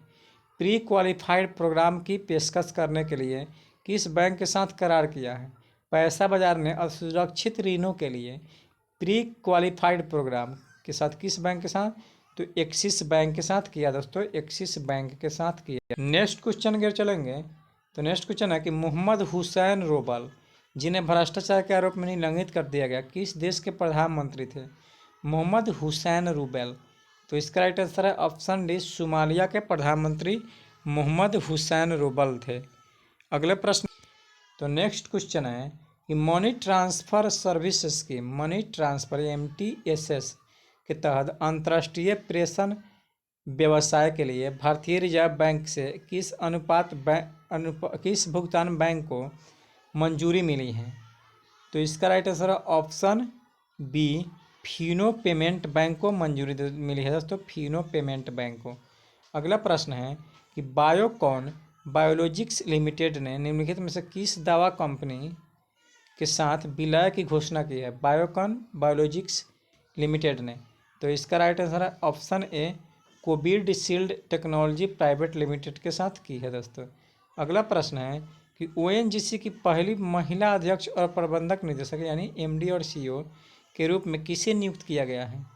प्री क्वालिफाइड प्रोग्राम की पेशकश करने के लिए किस बैंक के साथ करार किया है? पैसा बाजार ने असुरक्षित ऋणों के लिए प्री क्वालिफाइड प्रोग्राम के साथ किस बैंक के साथ? तो एक्सिस बैंक के साथ किया दोस्तों, एक्सिस बैंक के साथ किया। नेक्स्ट क्वेश्चन की ओर चलेंगे। तो नेक्स्ट क्वेश्चन है कि मोहम्मद हुसैन रोबल, जिन्हें भ्रष्टाचार के आरोप में निलंबित कर दिया गया, किस देश के प्रधानमंत्री थे? मोहम्मद हुसैन रूबेल। तो इसका राइट आंसर है ऑप्शन डी, सोमालिया के प्रधानमंत्री मोहम्मद हुसैन रूबेल थे। अगले प्रश्न। तो नेक्स्ट क्वेश्चन है कि money transfer service scheme, money transfer MTSS के तहत अंतर्राष्ट्रीय प्रेषण व्यवसाय के लिए भारतीय रिजर्व बैंक से किस भुगतान बैंक को मंजूरी मिली है? तो इसका राइट आंसर है ऑप्शन बी, फिनो पेमेंट बैंक को मंजूरी मिली है दोस्तों, फिनो पेमेंट बैंक को। अगला प्रश्न है कि बायोकॉन बायोलॉजिक्स लिमिटेड ने निम्नलिखित में से किस दवा कंपनी के साथ विलय की घोषणा की है? बायोकॉन बायोलॉजिक्स लिमिटेड ने। तो इसका राइट आंसर है ऑप्शन ए, कोविशील्ड टेक्नोलॉजी प्राइवेट लिमिटेड के साथ की है दोस्तों। अगला प्रश्न है कि ONGC की पहली महिला अध्यक्ष और प्रबंधक निदेशक यानी MD और CEO के रूप में किसे नियुक्त किया गया है?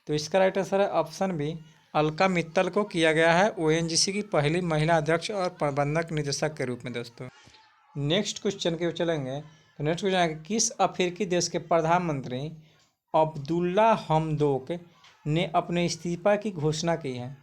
तो इसका राइट आंसर है ऑप्शन बी, अलका मित्तल को किया गया है ONGC की पहली महिला अध्यक्ष और प्रबंधक निदेशक के रूप में दोस्तों। नेक्स्ट क्वेश्चन के चलेंगे। तो नेक्स्ट क्वेश्चन है कि किस अफ्रीकी देश के प्रधानमंत्री अब्दुल्ला हमदोक ने अपने इस्तीफा की घोषणा की है?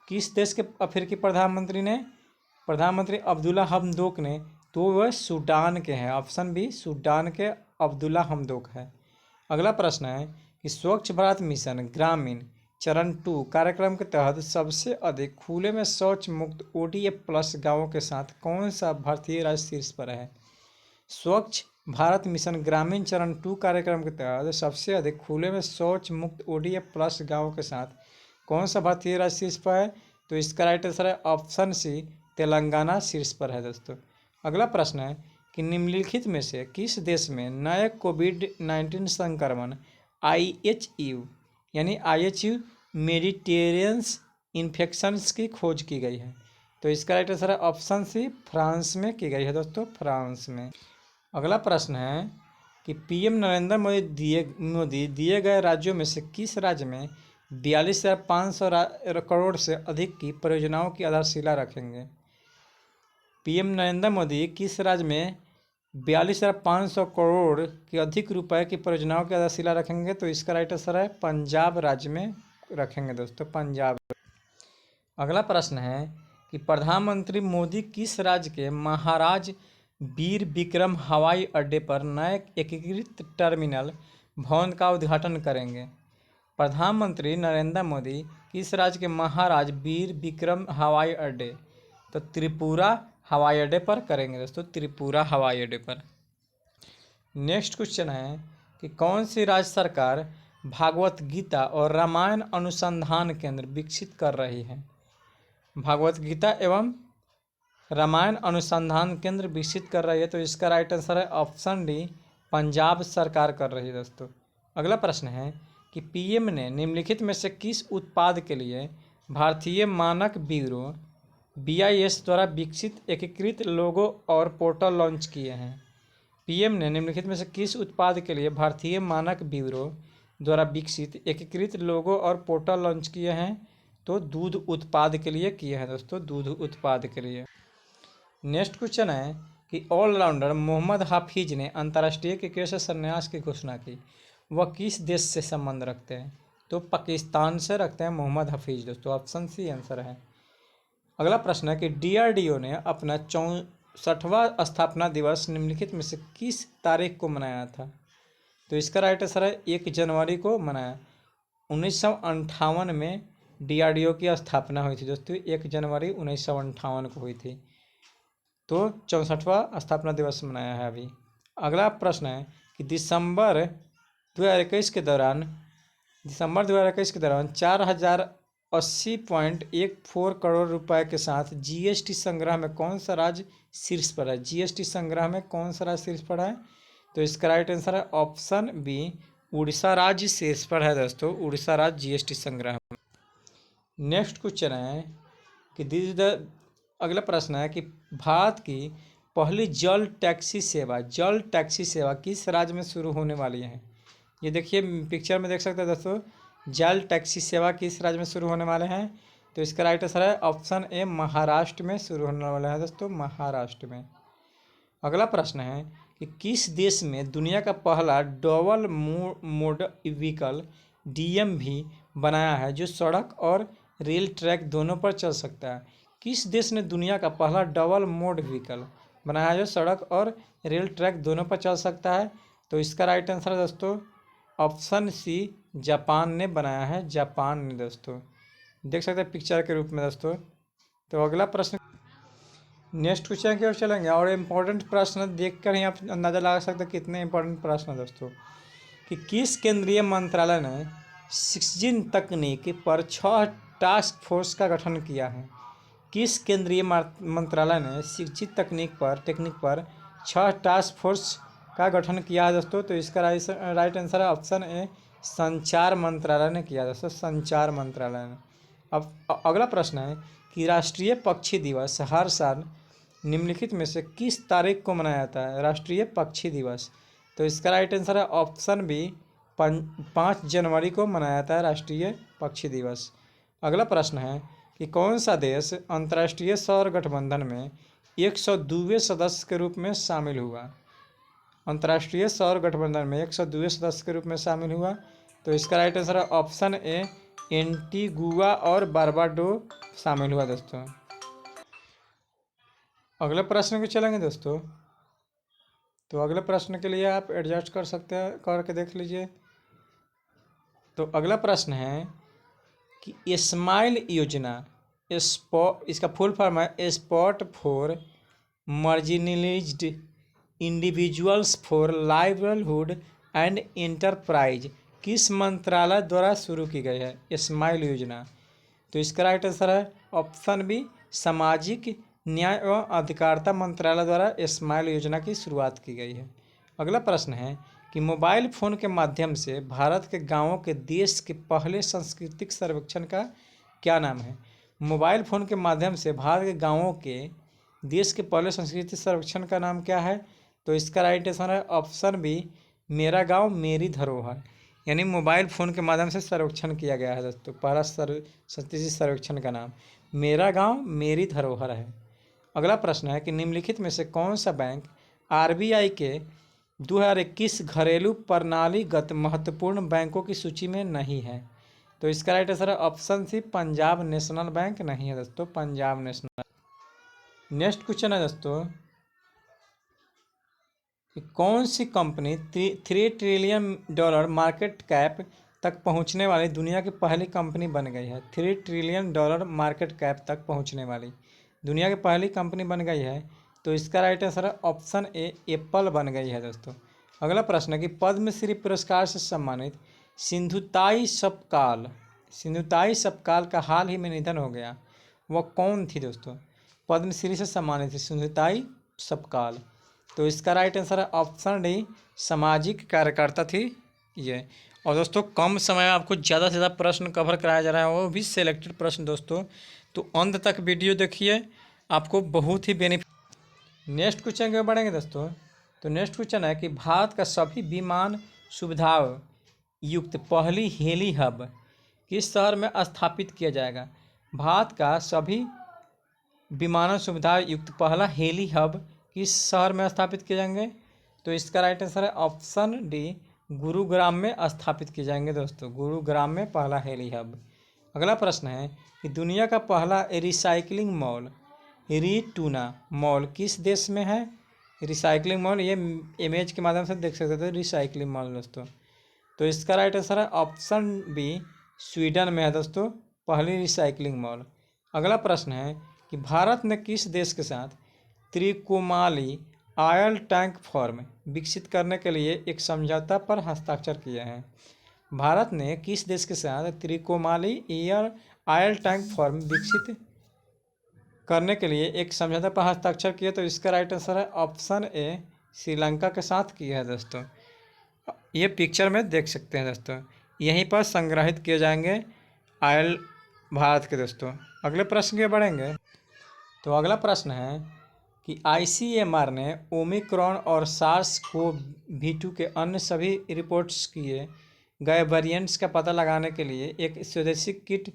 किस देश के अफ्रीकी प्रधानमंत्री अब्दुल्ला हमदोक ने? तो वह सूडान के हैं, ऑप्शन बी, सूडान के अब्दुल्ला हमदोक है। अगला प्रश्न है कि स्वच्छ भारत मिशन ग्रामीण चरण 2 कार्यक्रम के तहत सबसे अधिक खुले में शौच मुक्त ODF प्लस गाँवों के साथ कौन सा भारतीय राज्य शीर्ष पर है? स्वच्छ भारत मिशन ग्रामीण चरण 2 कार्यक्रम के तहत सबसे अधिक खुले में शौच मुक्त ODF प्लस गाँवों के साथ कौन सा भारतीय राज्य शीर्ष पर है? तो इसका राइट आंसर है ऑप्शन सी, तेलंगाना शीर्ष पर है दोस्तों। अगला प्रश्न है कि निम्नलिखित में से किस देश में नए कोविड-19 संक्रमण IHU यानी IHU मेडिटेरियन इन्फेक्शंस की खोज की गई है? तो इसका राइट आंसर है ऑप्शन सी, फ्रांस में की गई है दोस्तों, फ्रांस में। अगला प्रश्न है कि PM नरेंद्र मोदी दिए गए राज्यों में से किस राज्य में 42,500 करोड़ से अधिक की परियोजनाओं की आधारशिला रखेंगे? PM नरेंद्र मोदी किस राज्य में 42,500 करोड़ के अधिक रुपए की परियोजनाओं की आधारशिला रखेंगे? तो इसका राइट आंसर है पंजाब राज्य में रखेंगे दोस्तों, पंजाब। अगला प्रश्न है कि प्रधानमंत्री मोदी किस राज्य के महाराज वीर विक्रम हवाई अड्डे पर नए एकीकृत टर्मिनल भवन का उद्घाटन करेंगे? प्रधानमंत्री नरेंद्र मोदी किस राज्य के महाराज वीर विक्रम हवाई अड्डे? तो त्रिपुरा हवाई अड्डे पर करेंगे दोस्तों, त्रिपुरा हवाई अड्डे पर। नेक्स्ट क्वेश्चन है कि कौन सी राज्य सरकार भागवत गीता और रामायण अनुसंधान केंद्र विकसित कर रही है? भागवत गीता एवं रामायण अनुसंधान केंद्र विकसित कर रही है, तो इसका राइट आंसर है ऑप्शन डी, पंजाब सरकार कर रही है दोस्तों। अगला प्रश्न है कि PM ने निम्नलिखित में से किस उत्पाद के लिए भारतीय मानक ब्यूरो BIS द्वारा विकसित एकीकृत लोगो और पोर्टल लॉन्च किए हैं? PM ने निम्नलिखित में से किस उत्पाद के लिए भारतीय मानक ब्यूरो द्वारा विकसित एकीकृत लोगो और पोर्टल लॉन्च किए हैं? तो दूध उत्पाद के लिए किए हैं दोस्तों, दूध उत्पाद के लिए। नेक्स्ट क्वेश्चन है कि ऑलराउंडर मोहम्मद हाफिज ने अंतर्राष्ट्रीय क्रिकेट से संन्यास की घोषणा की, वह किस देश से संबंध रखते हैं? तो पाकिस्तान से रखते हैं मोहम्मद हाफिज दोस्तों, ऑप्शन सी आंसर है। अगला प्रश्न है कि DRDO ने अपना 64वां स्थापना दिवस निम्नलिखित में से किस तारीख को मनाया था? तो इसका राइट आंसर है 1 जनवरी को मनाया। 1958 में DRDO की स्थापना हुई थी दोस्तों, 1 जनवरी 1958 को हुई थी। तो 64वां स्थापना दिवस मनाया है अभी। अगला प्रश्न है कि दिसंबर 2021 के दौरान 4080.14 करोड़ रुपए के साथ GST संग्रह में कौन सा राज्य शीर्ष पर है? GST संग्रह में कौन सा राज्य शीर्ष पर है? तो इसका राइट आंसर है ऑप्शन बी, उड़ीसा राज्य शीर्ष पर है दोस्तों, उड़ीसा राज्य GST संग्रह में। नेक्स्ट क्वेश्चन है कि अगला प्रश्न है कि भारत की पहली जल टैक्सी सेवा किस राज्य में शुरू होने वाली है? ये देखिए पिक्चर में देख सकते हैं दोस्तों, जल टैक्सी सेवा किस राज्य में शुरू होने वाले हैं? तो इसका राइट आंसर है ऑप्शन ए, महाराष्ट्र में शुरू होने वाला है दोस्तों, महाराष्ट्र में। अगला प्रश्न है कि किस देश में दुनिया का पहला डबल मोड व्हीकल DMV बनाया है जो सड़क और रेल ट्रैक दोनों पर चल सकता है? किस देश ने दुनिया का पहला डबल मोड व्हीकल बनाया है जो सड़क और रेल ट्रैक दोनों पर चल सकता है? तो इसका राइट आंसर है दोस्तों ऑप्शन सी, जापान ने बनाया है, जापान ने दोस्तों, देख सकते हैं पिक्चर के रूप में दोस्तों। तो अगला प्रश्न, नेक्स्ट क्वेश्चन की ओर चलेंगे और इम्पोर्टेंट प्रश्न देखकर ही आप अंदाज़ा लगा सकते हैं कितने इंपॉर्टेंट प्रश्न है दोस्तों। कि किस केंद्रीय मंत्रालय ने 6G तकनीक पर 6 टास्क फोर्स का गठन किया है? किस केंद्रीय मंत्रालय ने 6G टेक्निक पर 6 टास्क फोर्स का गठन किया है दोस्तों? तो इसका राइट आंसर है ऑप्शन ए, संचार मंत्रालय ने किया दोस्तों, संचार मंत्रालय ने। अब अगला प्रश्न है कि राष्ट्रीय पक्षी दिवस हर साल निम्नलिखित में से किस तारीख को मनाया जाता है? राष्ट्रीय पक्षी दिवस, तो इसका राइट आंसर है ऑप्शन बी, 5 जनवरी को मनाया जाता है राष्ट्रीय पक्षी दिवस। अगला प्रश्न है कि कौन सा देश अंतर्राष्ट्रीय सौर गठबंधन में 102वें सदस्य के रूप में शामिल हुआ? अंतर्राष्ट्रीय सौर गठबंधन में 102वें सदस्य के रूप में शामिल हुआ? तो इसका राइट आंसर है ऑप्शन ए, एंटीगुआ और बारबाडो शामिल हुआ दोस्तों। अगले प्रश्न को चलेंगे दोस्तों। तो अगले प्रश्न के लिए आप एडजस्ट कर सकते हैं, करके देख लीजिए। तो अगला प्रश्न है कि स्माइल योजना इसका फुल फॉर्म है spot for marginalised individuals for livelihood and enterprise किस मंत्रालय द्वारा शुरू की गई है स्माइल योजना। तो इसका राइट आंसर है ऑप्शन बी सामाजिक न्याय एवं अधिकारिता मंत्रालय द्वारा स्माइल योजना की शुरुआत की गई है। अगला प्रश्न है कि मोबाइल फ़ोन के माध्यम से भारत के गांवों के देश के पहले सांस्कृतिक सर्वेक्षण का क्या नाम है। मोबाइल फ़ोन के माध्यम से भारत के गांवों के देश के पहले सांस्कृतिक सर्वेक्षण का नाम क्या है। तो इसका राइट आंसर है ऑप्शन बी मेरा गांव मेरी धरोहर। यानी मोबाइल फ़ोन के माध्यम से सर्वेक्षण किया गया है दोस्तों। पहला सांस्कृतिक सर्वेक्षण का नाम मेरा गांव मेरी धरोहर है। अगला प्रश्न है कि निम्नलिखित में से कौन सा बैंक आरबीआई के 2021 घरेलू प्रणालीगत महत्वपूर्ण बैंकों की सूची में नहीं है। तो इसका राइट आंसर है ऑप्शन सी पंजाब नेशनल बैंक नहीं है दोस्तों, पंजाब नेशनल। नेक्स्ट क्वेश्चन है दोस्तों कि कौन सी company 3 trillion dollar market cap तक पहुंचने वाली दुनिया की पहली कंपनी बन गई है। 3 ट्रिलियन डॉलर मार्केट कैप तक पहुंचने वाली दुनिया की पहली कंपनी बन गई है। तो इसका राइट आंसर है ऑप्शन ए एप्पल बन गई है दोस्तों। अगला प्रश्न है कि पद्मश्री पुरस्कार से सम्मानित सिंधुताई सपकाल का हाल ही में निधन हो गया, वह कौन थी दोस्तों। पद्मश्री से सम्मानित थी सिंधुताई सपकाल। तो इसका राइट आंसर है ऑप्शन डी सामाजिक कार्यकर्ता थी ये। और दोस्तों कम समय में आपको ज़्यादा से ज़्यादा प्रश्न कवर कराया जा रहा है, वो भी सिलेक्टेड प्रश्न दोस्तों। तो अंत तक वीडियो देखिए, आपको बहुत ही बेनिफिट। नेक्स्ट क्वेश्चन के बढ़ेंगे दोस्तों। तो नेक्स्ट क्वेश्चन है कि भारत का सभी विमान सुविधाओं युक्त पहली हेली हब किस शहर में स्थापित किया जाएगा। भारत का सभी विमानन सुविधा युक्त पहला हेली हब किस शहर में स्थापित किए जाएंगे। तो इसका राइट आंसर है ऑप्शन डी गुरुग्राम में स्थापित किए जाएंगे दोस्तों, गुरुग्राम में पहला हेली हब। अगला प्रश्न है कि दुनिया का पहला रिसाइकलिंग मॉल रीटूना मॉल किस देश में है। रिसाइकलिंग मॉल ये इमेज के माध्यम से देख सकते थे रिसाइकलिंग मॉल दोस्तों। तो इसका राइट आंसर है ऑप्शन बी स्वीडन में है दोस्तों पहली रिसाइकलिंग मॉल। अगला प्रश्न है कि भारत ने किस देश के साथ त्रिकोमाली ऑयल टैंक फॉर्म विकसित करने के लिए एक समझौता पर हस्ताक्षर किए हैं। भारत ने किस देश के साथ त्रिकोमाली ऑयल टैंक फॉर्म विकसित करने के लिए एक समझौता पर हस्ताक्षर किया। तो इसका राइट आंसर है ऑप्शन ए श्रीलंका के साथ किया है दोस्तों। ये पिक्चर में देख सकते हैं दोस्तों, यहीं पर संग्रहित किए जाएंगे ऑयल भारत के दोस्तों। अगले प्रश्न के बढ़ेंगे। तो अगला प्रश्न है कि आईसीएमआर ने ओमिक्रॉन और SARS-CoV-2 के अन्य सभी रिपोर्ट्स किए गए वेरिएंट्स का पता लगाने के लिए एक स्वदेशी किट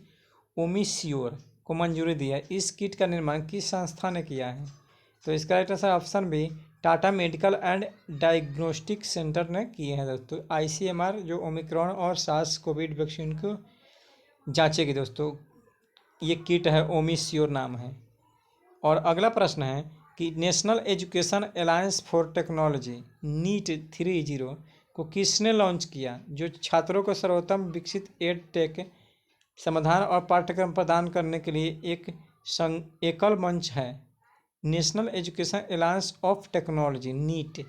ओमिस्योर को मंजूरी दी है। इस किट का निर्माण किस संस्था ने किया है। तो इसका right answer option B Tata Medical and Diagnostic Centre ने किए हैं दोस्तों। आईसीएमआर जो ओमिक्रॉन और SARS-CoV वैक्सीन को जांचेगी दोस्तों, ये किट है ओमिस्योर नाम है। और अगला प्रश्न है कि National Education Alliance for Technology NEAT 30 को किसने लॉन्च किया, जो छात्रों को सर्वोत्तम विकसित एड टेक समाधान और पाठ्यक्रम प्रदान करने के लिए एक एकल मंच है। National Education Alliance of Technology NEAT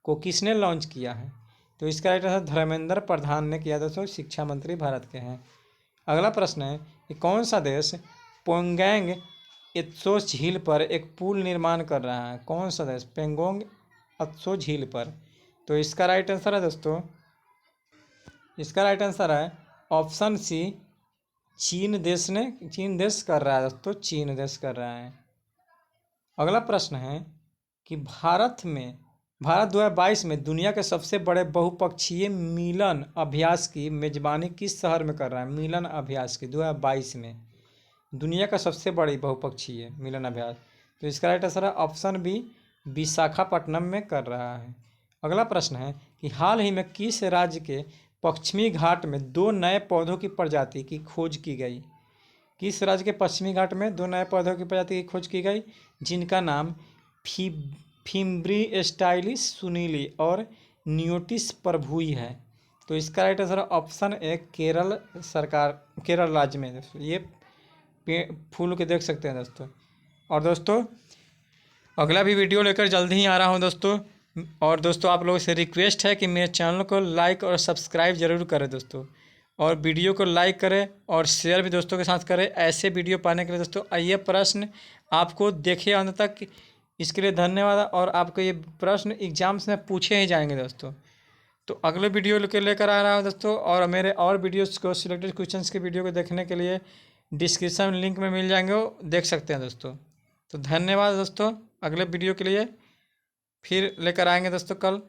को किसने लॉन्च किया है। तो इसका राइट आंसर धर्मेंद्र प्रधान ने किया दोस्तों, शिक्षा मंत्री भारत के हैं। अगला प्रश्न है कि कौन सा देश पोंगैंग एत्सो झील पर एक पुल निर्माण कर रहा है। कौन सा देश पेंगोंग एत्सो झील पर। तो इसका राइट आंसर है दोस्तों, इसका राइट आंसर है ऑप्शन सी चीन देश कर रहा है दोस्तों, चीन देश कर रहा है। अगला प्रश्न है कि भारत 2022 में दुनिया के सबसे बड़े बहुपक्षीय मिलन अभ्यास की मेजबानी किस शहर में कर रहा है। मिलन अभ्यास की 2022 में दुनिया का सबसे बड़ी बहुपक्षीय मिलन अभ्यास। तो इसका राइट आंसर है ऑप्शन बी विशाखापट्टनम में कर रहा है। अगला प्रश्न है कि हाल ही में किस राज्य के पश्चिमी घाट में 2 नए पौधों की प्रजाति की खोज की गई। किस राज्य के पश्चिमी घाट में 2 नए पौधों की प्रजाति की खोज की गई, जिनका नाम फिम्ब्री स्टाइलिस सुनीली और नियोटिस प्रभुई है। तो इसका राइट आंसर है ऑप्शन ए केरल सरकार, केरल राज्य में दोस्तों ये फूल के देख सकते हैं दोस्तों। और दोस्तों अगला भी वीडियो लेकर जल्दी ही आ रहा हूँ दोस्तों। और दोस्तों आप लोगों से रिक्वेस्ट है कि मेरे चैनल को लाइक और सब्सक्राइब जरूर करें दोस्तों, और वीडियो को लाइक करें और शेयर भी दोस्तों के साथ करें ऐसे वीडियो पाने के लिए दोस्तों। आइए प्रश्न आपको देखिए अंत तक, इसके लिए धन्यवाद। और आपको ये प्रश्न एग्जाम्स में पूछे ही जाएंगे दोस्तों। तो अगले वीडियो लेकर आ रहा हूँ दोस्तों, और मेरे और वीडियोस को सिलेक्टेड क्वेश्चंस के वीडियो को देखने के लिए डिस्क्रिप्शन लिंक में मिल जाएंगे, वो देख सकते हैं दोस्तों। तो धन्यवाद दोस्तों। अगले वीडियो के लिए फिर लेकर आएंगे दोस्तों कल।